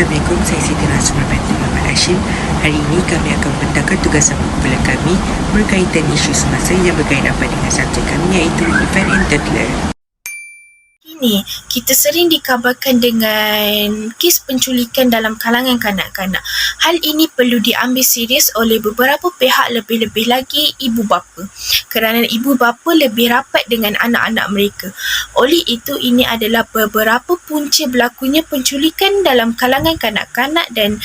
Assalamualaikum, saya Siti Rasmul Binti Muhammad Hashim. Hari ini kami akan membentangkan tugasan kumpulan kami berkaitan isu semasa yang berkaitan dengan subjek kami iaitu infant and toddler. Ini kita sering dikabarkan dengan kes penculikan dalam kalangan kanak-kanak. Hal ini perlu diambil serius oleh beberapa pihak, lebih-lebih lagi ibu bapa. Kerana ibu bapa lebih rapat dengan anak-anak mereka. Oleh itu, ini adalah beberapa punca berlakunya penculikan dalam kalangan kanak-kanak dan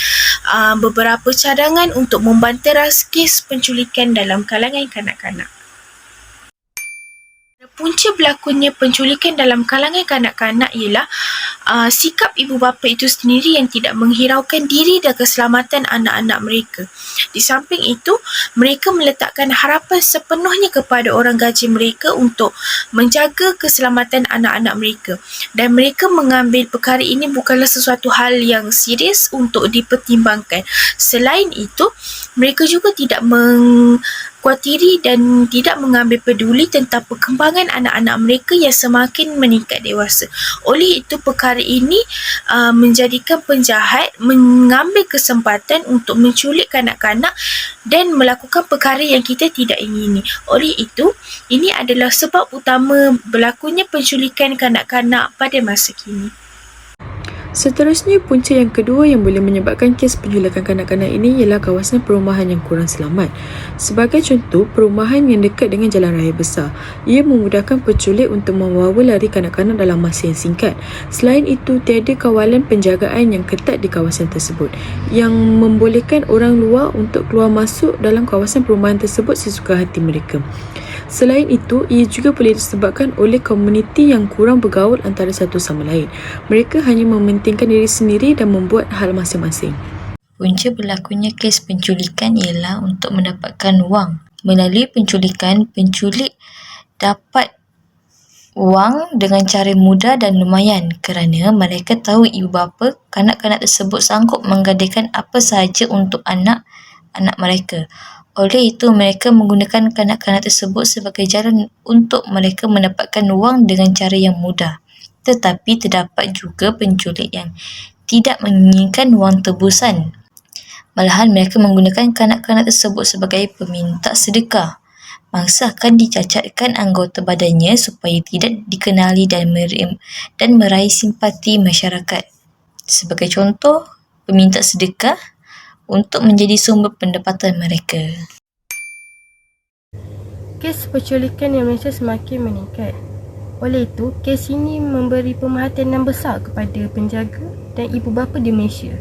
beberapa cadangan untuk membanteras kes penculikan dalam kalangan kanak-kanak. Punca berlakunya penculikan dalam kalangan kanak-kanak ialah sikap ibu bapa itu sendiri yang tidak menghiraukan diri dan keselamatan anak-anak mereka. Di samping itu, mereka meletakkan harapan sepenuhnya kepada orang gaji mereka untuk menjaga keselamatan anak-anak mereka. Dan mereka mengambil perkara ini bukanlah sesuatu hal yang serius untuk dipertimbangkan. Selain itu, mereka juga tidak mengkhuatiri dan tidak mengambil peduli tentang perkembangan anak-anak mereka yang semakin meningkat dewasa. Oleh itu, perkara ini menjadikan penjahat mengambil kesempatan untuk menculik kanak-kanak dan melakukan perkara yang kita tidak ingini. Oleh itu, ini adalah sebab utama berlakunya penculikan kanak-kanak pada masa kini. Seterusnya, punca yang kedua yang boleh menyebabkan kes penculikan kanak-kanak ini ialah kawasan perumahan yang kurang selamat. Sebagai contoh, perumahan yang dekat dengan jalan raya besar. Ia memudahkan penculik untuk membawa lari kanak-kanak dalam masa yang singkat. Selain itu, tiada kawalan penjagaan yang ketat di kawasan tersebut yang membolehkan orang luar untuk keluar masuk dalam kawasan perumahan tersebut sesuka hati mereka. Selain itu, ia juga boleh disebabkan oleh komuniti yang kurang bergaul antara satu sama lain. Mereka hanya mementingkan diri sendiri dan membuat hal masing-masing. Punca berlakunya kes penculikan ialah untuk mendapatkan wang. Melalui penculikan, penculik dapat wang dengan cara mudah dan lumayan kerana mereka tahu ibu bapa kanak-kanak tersebut sanggup menggadaikan apa sahaja untuk anak-anak mereka. Oleh itu, mereka menggunakan kanak-kanak tersebut sebagai jalan untuk mereka mendapatkan wang dengan cara yang mudah. Tetapi terdapat juga penculik yang tidak menginginkan wang tebusan. Malahan mereka menggunakan kanak-kanak tersebut sebagai peminta sedekah. Mangsa akan dicacatkan anggota badannya supaya tidak dikenali dan meraih simpati masyarakat. Sebagai contoh, peminta sedekah untuk menjadi sumber pendapatan mereka. Kes penculikan di Malaysia semakin meningkat. Oleh itu, kes ini memberi pemerhatian yang besar kepada penjaga dan ibu bapa di Malaysia.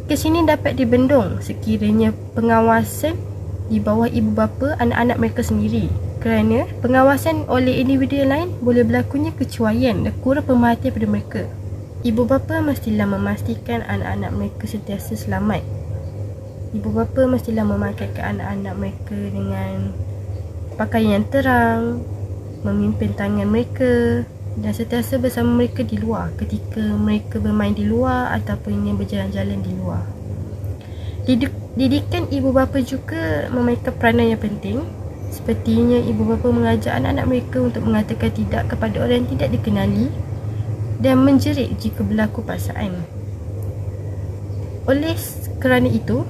Kes ini dapat dibendung sekiranya pengawasan di bawah ibu bapa anak-anak mereka sendiri. Kerana pengawasan oleh individu yang lain boleh berlakunya kecuaian dan kurang pemerhatian pada mereka. Ibu bapa mestilah memastikan anak-anak mereka sentiasa selamat. Ibu bapa mestilah memakaikan anak-anak mereka dengan pakaian yang terang, memimpin tangan mereka dan sentiasa bersama mereka di luar ketika mereka bermain di luar ataupun yang berjalan-jalan di luar. Didikan ibu bapa juga memainkan peranan yang penting. Sepertinya ibu bapa mengajak anak-anak mereka untuk mengatakan tidak kepada orang yang tidak dikenali dan menjerit jika berlaku paksaan. Oleh kerana itu,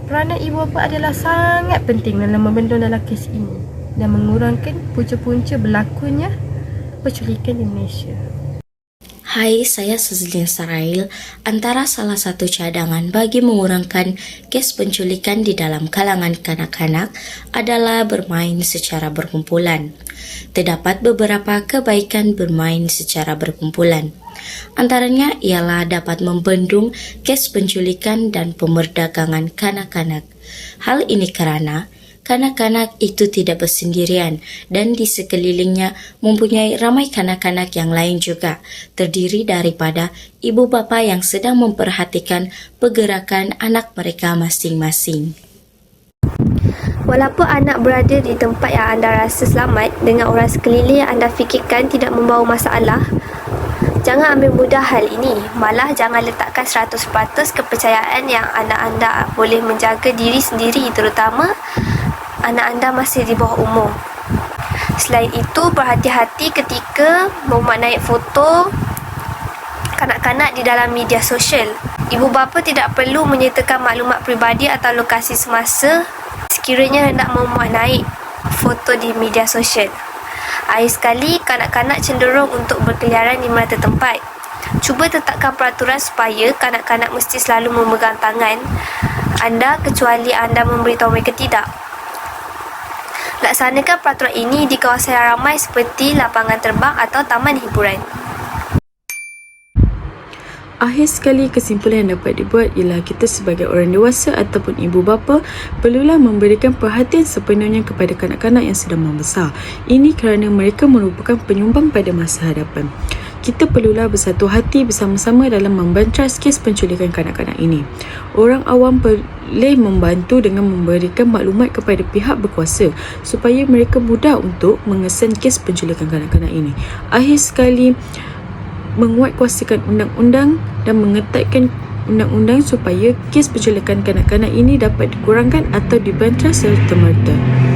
peranan ibu bapa adalah sangat penting dalam membendung dalam kes ini dan mengurangkan punca-punca berlakunya penculikan di Malaysia. Hai, saya Suzlin Sarail. Antara salah satu cadangan bagi mengurangkan kes penculikan di dalam kalangan kanak-kanak adalah bermain secara berkumpulan. Terdapat beberapa kebaikan bermain secara berkumpulan. Antaranya ialah dapat membendung kes penculikan dan pemerdagangan kanak-kanak. Hal ini kerana kanak-kanak itu tidak bersendirian dan di sekelilingnya mempunyai ramai kanak-kanak yang lain juga, terdiri daripada ibu bapa yang sedang memperhatikan pergerakan anak mereka masing-masing. Walaupun anak berada di tempat yang anda rasa selamat dengan orang sekeliling yang anda fikirkan tidak membawa masalah, jangan ambil mudah hal ini. Malah jangan letakkan 100% kepercayaan yang anak anda boleh menjaga diri sendiri, terutama anak anda masih di bawah umur. Selain itu, berhati-hati ketika memaknai foto kanak-kanak di dalam media sosial. Ibu bapa tidak perlu menyertakan maklumat peribadi atau lokasi semasa sekiranya hendak memuat naik foto di media sosial. Akhir sekali, kanak-kanak cenderung untuk berkeliaran di merata tempat. Cuba tetapkan peraturan supaya kanak-kanak mesti selalu memegang tangan anda kecuali anda memberitahu mereka tidak. Laksanakan peraturan ini di kawasan yang ramai seperti lapangan terbang atau taman hiburan. Akhir sekali, kesimpulan yang dapat dibuat ialah kita sebagai orang dewasa ataupun ibu bapa perlulah memberikan perhatian sepenuhnya kepada kanak-kanak yang sedang membesar. Ini kerana mereka merupakan penyumbang pada masa hadapan. Kita perlulah bersatu hati bersama-sama dalam membantras kes penculikan kanak-kanak ini. Orang awam boleh membantu dengan memberikan maklumat kepada pihak berkuasa supaya mereka mudah untuk mengesan kes penculikan kanak-kanak ini. Akhir sekali, menguatkuasakan undang-undang dan mengetatkan undang-undang supaya kes penculikan kanak-kanak ini dapat dikurangkan atau dibantras serta-merta.